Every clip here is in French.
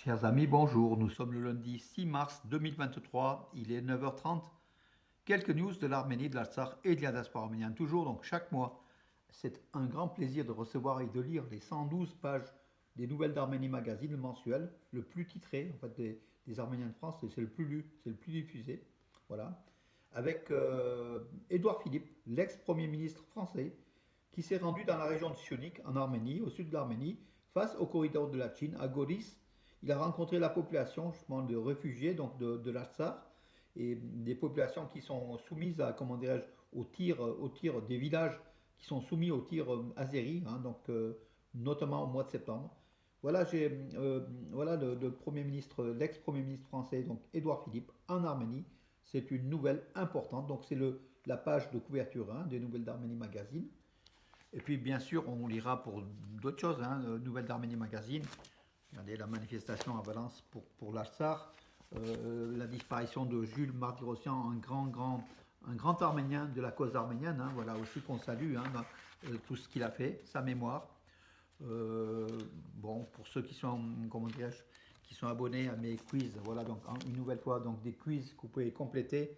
Chers amis, bonjour. Nous sommes le lundi 6 mars 2023. Il est 9h30. Quelques news de l'Arménie, de l'Artsakh et de la diaspora arménienne. Toujours, donc chaque mois, c'est un grand plaisir de recevoir et de lire les 112 pages des Nouvelles d'Arménie Magazine, le mensuel, le plus titré en fait, des Arméniens de France. C'est le plus lu, c'est le plus diffusé. Voilà. Avec Édouard Philippe, l'ex-premier ministre français, qui s'est rendu dans la région de Sionik, en Arménie, au sud de l'Arménie, face au corridor de la Chine, à Goris. Il a rencontré la population justement de réfugiés donc de l'Artsakh et des populations qui sont soumises à comment dirais-je au tir des villages qui sont soumis au tir azéri, hein, donc notamment au mois de septembre. Voilà, voilà le premier ministre, l'ex-premier ministre français, donc Édouard Philippe, en Arménie. C'est une nouvelle importante. Donc c'est la page de couverture, hein, des Nouvelles d'Arménie Magazine. Et puis bien sûr, on lira pour d'autres choses, hein, Nouvelles d'Arménie Magazine. Regardez la manifestation à Valence pour l'Artsakh, la disparition de Jules Martyrossian, un grand Arménien de la cause arménienne, hein, voilà aussi qu'on salue, hein, dans, tout ce qu'il a fait, sa mémoire. Euh, bon, pour ceux qui sont, comment dirais-je, qui sont abonnés à mes quiz, voilà donc une nouvelle fois donc des quiz que vous pouvez compléter.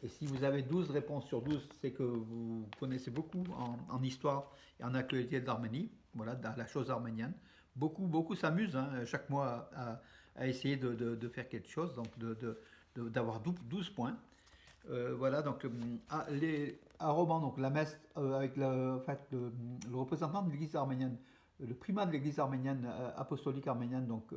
Et si vous avez 12 réponses sur 12, c'est que vous connaissez beaucoup en histoire et en actualité de l'Arménie, voilà, dans la chose arménienne. Beaucoup s'amusent, hein, chaque mois à essayer de faire quelque chose, donc d'avoir 12 points. Voilà, donc à Roman, donc la messe avec en fait, le représentant de l'église arménienne, le primat de l'église arménienne, apostolique arménienne, donc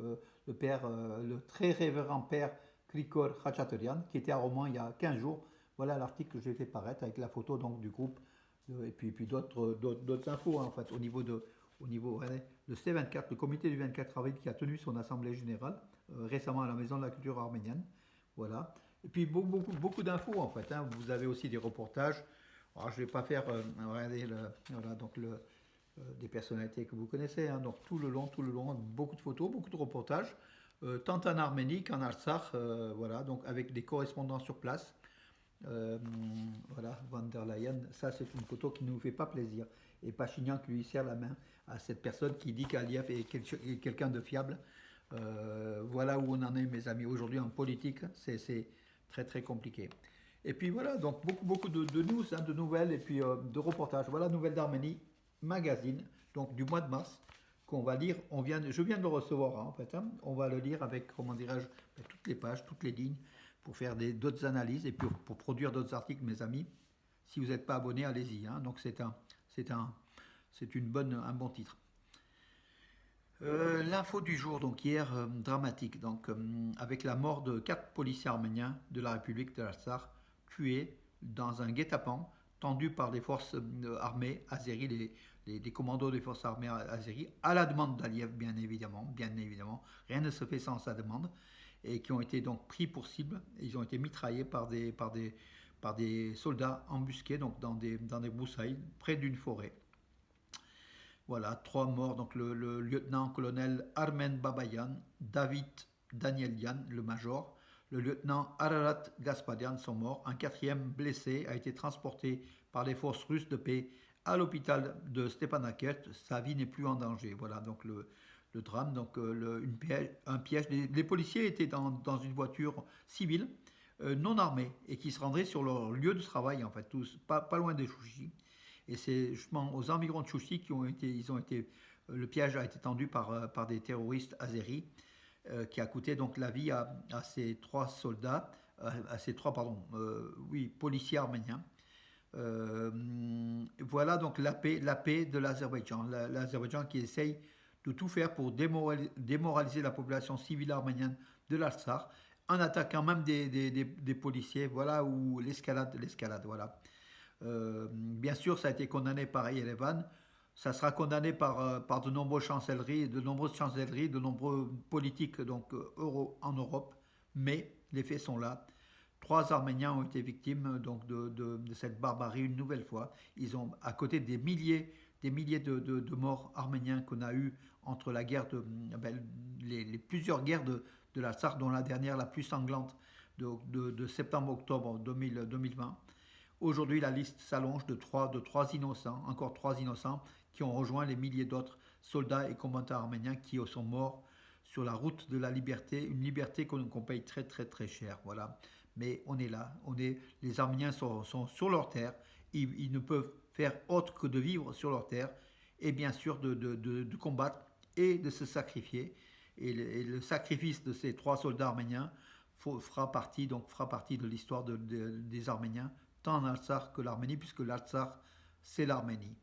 le père, le très révérend père Krikor Khachatorian, qui était à Roman il y a 15 jours. Voilà l'article que j'ai fait paraître avec la photo donc, du groupe et puis d'autres infos, hein, en fait, au niveau ouais, le C24, le comité du 24 avril qui a tenu son assemblée générale récemment à la Maison de la Culture arménienne. Voilà. Et puis beaucoup d'infos en fait, hein. Vous avez aussi des reportages. Alors, je ne vais pas faire regardez voilà, donc des personnalités que vous connaissez. Hein. Donc tout le long, beaucoup de photos, beaucoup de reportages, tant en Arménie qu'en Artsakh. Voilà, donc avec des correspondants sur place. Euh, voilà, Van der Leyen, ça c'est une photo qui ne nous fait pas plaisir. Et Pachinian qui lui serre la main à cette personne qui dit qu'Aliyev est quelqu'un de fiable. Voilà où on en est, mes amis. Aujourd'hui en politique, c'est très compliqué. Et puis voilà, donc beaucoup de news, hein, de nouvelles et puis de reportages. Voilà, Nouvelles d'Arménie, magazine, donc du mois de mars, qu'on va lire. Je viens de le recevoir, hein, en fait. Hein. On va le lire avec, comment dirais-je, toutes les pages, toutes les lignes, pour faire d'autres analyses et puis pour produire d'autres articles, mes amis. Si vous n'êtes pas abonné, allez-y. Hein. Donc c'est un bon titre. L'info du jour, donc hier, dramatique, donc avec la mort de 4 policiers arméniens de la République de l'Artsakh, tués dans un guet-apens tendu par les forces armées azéries, les commandos des forces armées azéries, à la demande d'Aliyev, bien évidemment, rien ne se fait sans sa demande, et qui ont été donc pris pour cible, et ils ont été mitraillés par des soldats embusqués donc dans des broussailles près d'une forêt. Voilà, 3 morts. Donc le lieutenant-colonel Armen Babayan, David Danielian, le major, le lieutenant Ararat Gasparian sont morts. Un quatrième blessé a été transporté par les forces russes de paix à l'hôpital de Stepanakert. Sa vie n'est plus en danger. Voilà donc le drame. Donc un piège. Les policiers étaient dans une voiture civile non armée et qui se rendraient sur leur lieu de travail en fait, tous, pas loin des Chouchis. Et c'est justement aux environs de Chouchi le piège a été tendu par des terroristes azéris qui a coûté donc la vie à ces 3 soldats, à ces 3 oui, policiers arméniens. Voilà donc la paix de l'Azerbaïdjan. L'Azerbaïdjan qui essaye de tout faire pour démoraliser la population civile arménienne de l'Artsakh en attaquant même des policiers. Voilà où l'escalade, voilà. Bien sûr, ça a été condamné par Yerevan. Ça sera condamné par de nombreuses chancelleries, de nombreux politiques donc, en Europe. Mais les faits sont là. 3 Arméniens ont été victimes donc, de cette barbarie une nouvelle fois. Ils ont, à côté des milliers de morts arméniens qu'on a eu entre la guerre les plusieurs guerres de la Sarthe, dont la dernière, la plus sanglante, de septembre-octobre 2020. Aujourd'hui, la liste s'allonge de trois innocents, encore 3 innocents, qui ont rejoint les milliers d'autres soldats et combattants arméniens qui sont morts sur la route de la liberté, une liberté qu'on paye très très très cher. Voilà. Mais on est là, les Arméniens sont sur leur terre, ils ne peuvent faire autre que de vivre sur leur terre et bien sûr de combattre et de se sacrifier. Et le sacrifice de ces 3 soldats arméniens fera partie de l'histoire des Arméniens, tant en Artsakh que l'Arménie, puisque l'Artsakh, c'est l'Arménie.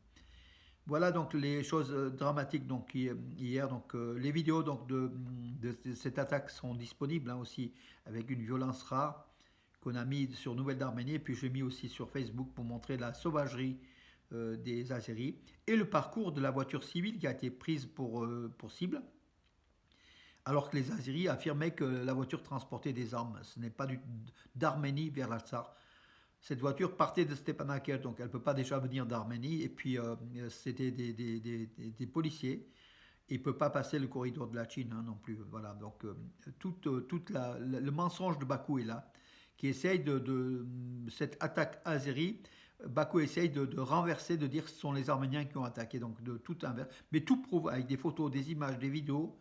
Voilà donc les choses dramatiques donc hier. Donc les vidéos donc de cette attaque sont disponibles aussi avec une violence rare qu'on a mis sur Nouvelle d'Arménie et puis j'ai mis aussi sur Facebook pour montrer la sauvagerie des Azéris et le parcours de la voiture civile qui a été prise pour cible alors que les Azéris affirmaient que la voiture transportait des armes. Ce n'est pas d'Arménie vers l'Artsakh. Cette voiture partait de Stepanakert, donc elle ne peut pas déjà venir d'Arménie. Et puis, c'était des policiers. Il ne peut pas passer le corridor de la Chine non plus. Voilà, donc le mensonge de Bakou est là, qui essaye cette attaque azérie. Bakou essaye de renverser, de dire que ce sont les Arméniens qui ont attaqué, donc de tout inverse. Mais tout prouve avec des photos, des images, des vidéos,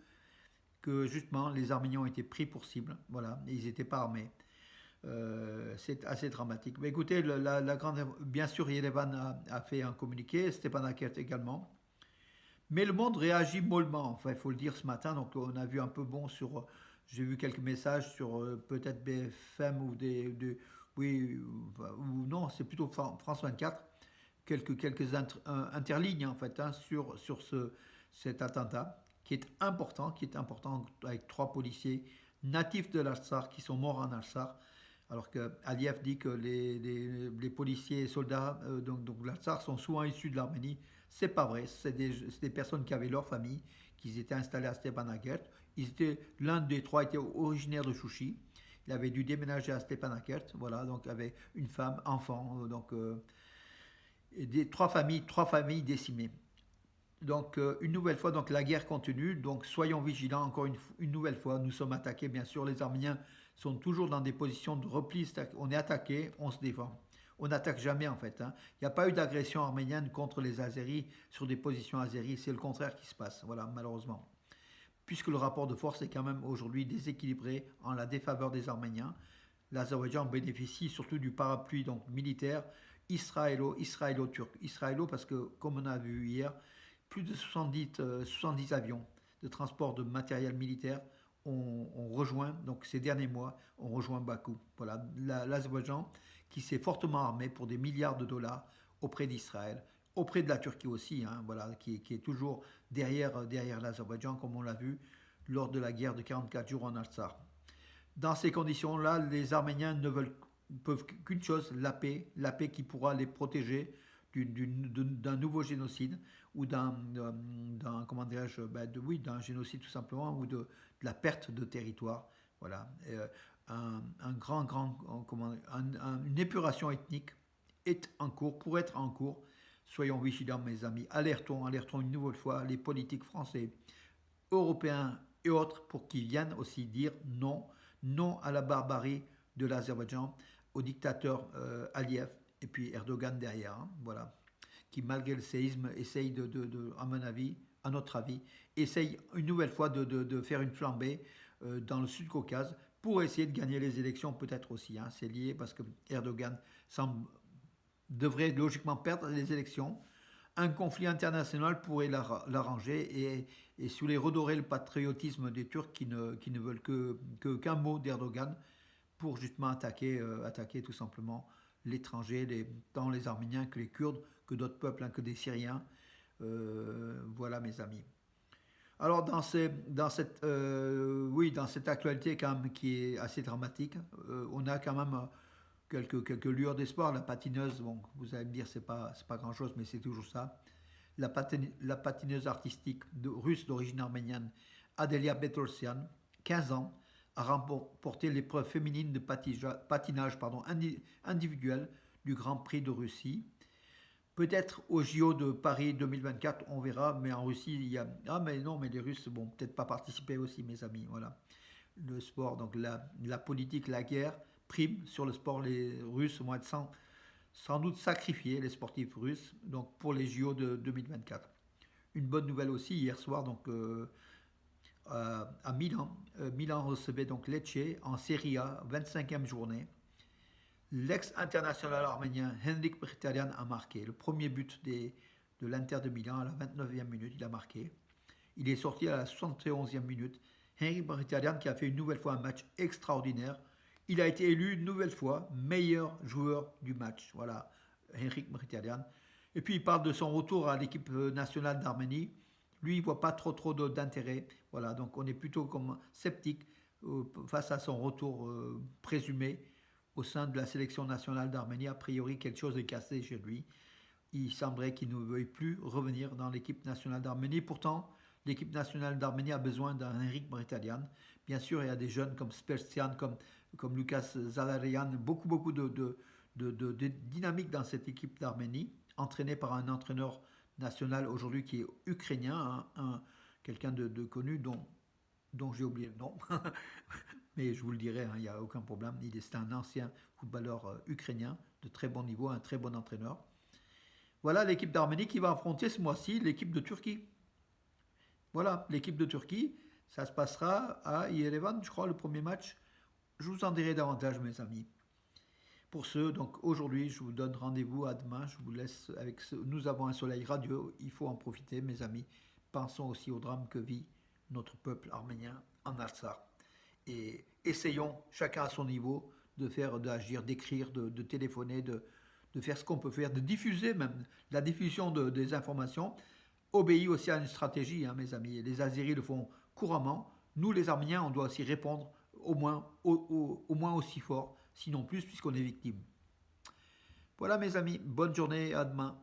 que justement les Arméniens ont été pris pour cible. Voilà, et ils n'étaient pas armés. C'est assez dramatique. Mais écoutez, bien sûr, Yerevan a fait un communiqué, Stepanakert également. Mais le monde réagit mollement, enfin, il faut le dire ce matin. Donc, on a vu un peu sur. J'ai vu quelques messages sur peut-être BFM ou oui, ou non, c'est plutôt France 24. Quelques interlignes, en fait, sur cet attentat, qui est important, avec 3 policiers natifs de l'Artsakh qui sont morts en Artsakh. Alors que Aliyev dit que les policiers et soldats donc l'Artsakh sont souvent issus de l'Arménie. C'est pas vrai, c'est des personnes qui avaient leur famille, qui étaient installées à Stepanakert. L'un des 3 était originaire de Chouchi. Il avait dû déménager à Stepanakert, voilà, donc avait une femme, enfant, et 3 familles décimées. Donc une nouvelle fois, donc la guerre continue. Donc soyons vigilants. Encore une nouvelle fois, nous sommes attaqués. Bien sûr, les Arméniens sont toujours dans des positions de repli. On est attaqué, on se défend. On n'attaque jamais en fait. Il n'y a pas eu d'agression arménienne contre les Azéris sur des positions azéries. C'est le contraire qui se passe. Voilà, malheureusement. Puisque le rapport de force est quand même aujourd'hui déséquilibré en la défaveur des Arméniens, l'Azerbaïdjan bénéficie surtout du parapluie donc militaire israélo-turc. Israélo parce que, comme on a vu hier, plus de 70 avions de transport de matériel militaire ont rejoint, donc ces derniers mois, ont rejoint Bakou. Voilà, l'Azerbaïdjan qui s'est fortement armé pour des milliards de dollars auprès d'Israël, auprès de la Turquie aussi, voilà, qui est toujours derrière l'Azerbaïdjan, comme on l'a vu lors de la guerre de 44 jours en Artsakh. Dans ces conditions-là, les Arméniens peuvent qu'une chose, la paix qui pourra les protéger d'un nouveau génocide ou comment dirais-je, oui, d'un génocide tout simplement ou de la perte de territoire. Voilà, une épuration ethnique pourrait être en cours. Soyons vigilants, mes amis. Alertons une nouvelle fois les politiques français, européens et autres pour qu'ils viennent aussi dire non, non à la barbarie de l'Azerbaïdjan, au dictateur Aliyev et puis Erdogan derrière, voilà, qui malgré le séisme essaye à notre avis, essaye une nouvelle fois de faire une flambée dans le Sud-Caucase pour essayer de gagner les élections peut-être aussi. C'est lié parce que Erdogan devrait logiquement perdre les élections. Un conflit international pourrait l'arranger et sous les redorer le patriotisme des Turcs qui ne veulent qu'un mot d'Erdogan pour justement attaquer tout simplement l'étranger, tant les Arméniens que les Kurdes, que d'autres peuples, que des Syriens. Voilà mes amis. Alors dans cette actualité quand même qui est assez dramatique, on a quand même quelques lueurs d'espoir. La patineuse, bon, vous allez me dire c'est pas grand chose, mais c'est toujours ça. La patineuse artistique russe d'origine arménienne Adelia Petrosyan, 15 ans, a remporté l'épreuve féminine de patinage individuel du Grand Prix de Russie. Peut-être au JO de Paris 2024, on verra, mais en Russie, il y a... Ah mais non, mais les Russes vont peut-être pas participer aussi, mes amis, voilà. Le sport, donc la politique, la guerre prime sur le sport. Les Russes vont être sans doute sacrifiés, les sportifs russes, donc pour les JO de 2024. Une bonne nouvelle aussi, hier soir, donc à Milan. Milan recevait donc Lecce en Serie A, 25e journée. L'ex-international arménien Henrik Mkhitaryan a marqué le premier but de l'Inter de Milan à la 29e minute. Il a marqué. Il est sorti à la 71e minute. Henrik Mkhitaryan qui a fait une nouvelle fois un match extraordinaire. Il a été élu une nouvelle fois meilleur joueur du match. Voilà, Henrik Mkhitaryan. Et puis il parle de son retour à l'équipe nationale d'Arménie. Lui, il ne voit pas trop d'intérêt. Voilà, donc on est plutôt comme sceptique face à son retour présumé au sein de la sélection nationale d'Arménie. A priori, quelque chose est cassé chez lui. Il semblerait qu'il ne veuille plus revenir dans l'équipe nationale d'Arménie. Pourtant, l'équipe nationale d'Arménie a besoin d'un Henrik Mkhitaryan. Bien sûr, il y a des jeunes comme Spersian, comme Lucas Zalarian, beaucoup de dynamique dans cette équipe d'Arménie, entraînée par un entraîneur national aujourd'hui qui est ukrainien, quelqu'un de connu dont j'ai oublié le nom, mais je vous le dirai, il n'y a aucun problème. C'est un ancien footballeur ukrainien de très bon niveau, un très bon entraîneur. Voilà l'équipe d'Arménie qui va affronter ce mois-ci l'équipe de Turquie. Voilà, l'équipe de Turquie, ça se passera à Yerevan, je crois, le premier match. Je vous en dirai davantage, mes amis. Pour ce, donc aujourd'hui, je vous donne rendez-vous à demain. Je vous laisse avec ce. Nous avons un soleil radieux, il faut en profiter, mes amis. Pensons aussi au drame que vit notre peuple arménien en Artsakh. Et essayons, chacun à son niveau, de faire, d'agir, d'écrire, de téléphoner, de faire ce qu'on peut faire, de diffuser même. La diffusion des informations obéit aussi à une stratégie, hein, mes amis. Les Azéris le font couramment. Nous, les Arméniens, on doit aussi répondre au moins aussi fort, sinon plus, puisqu'on est victime. Voilà, mes amis. Bonne journée. À demain.